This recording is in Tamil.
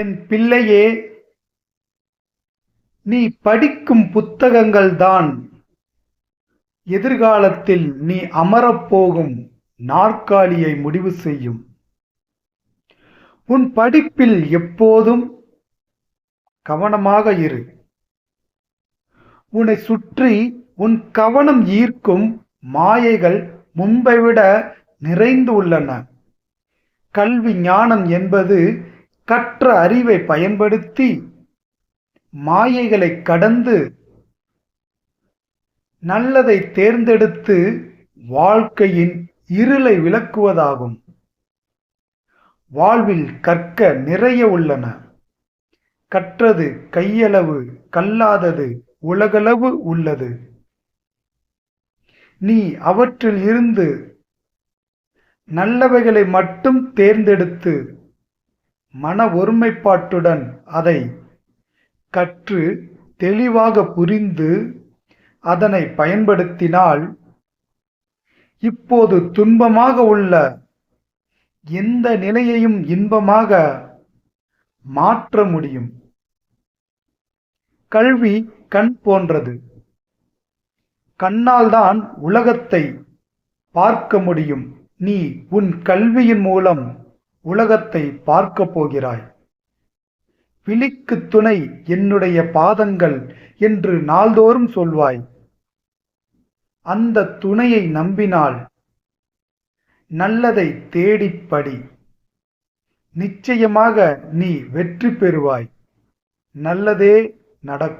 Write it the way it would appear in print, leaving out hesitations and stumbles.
என் பிள்ளையே, நீ படிக்கும் புத்தகங்கள்தான் எதிர்காலத்தில் நீ அமரப்போகும் நாற்காலியை முடிவு செய்யும். உன் படிப்பில் எப்போதும் கவனமாக இரு. உன்னை சுற்றி உன் கவனம் ஈர்க்கும் மாயைகள் முன்பை விட நிறைந்து உள்ளன. கல்வி ஞானம் என்பது கற்ற அறிவை பயன்படுத்தி மாயைகளை கடந்து நல்லதை தேர்ந்தெடுத்து வாழ்க்கையின் இருளை விளக்குவதாகும். வாழ்வில் கற்க நிறைய உள்ளன. கற்றது கையளவு, கல்லாதது உலகளவு உள்ளது. நீ அவற்றில் இருந்து நல்லவைகளை மட்டும் தேர்ந்தெடுத்து மன ஒருமைப்பாட்டுடன் அதை கற்று தெளிவாக புரிந்து அதனை பயன்படுத்தினால் இப்போது துன்பமாக உள்ள எந்த நிலையையும் இன்பமாக மாற்ற முடியும். கல்வி கண் போன்றது. கண்ணால் தான் உலகத்தை பார்க்க முடியும். நீ உன் கல்வியின் மூலம் உலகத்தை பார்க்க போகிறாய். விழிக்கு துணை என்னுடைய பாதங்கள் என்று நாள்தோறும் சொல்வாய். அந்த துணையை நம்பினால் நல்லதை தேடிப் படி. நிச்சயமாக நீ வெற்றி பெறுவாய். நல்லதே நடக்கும்.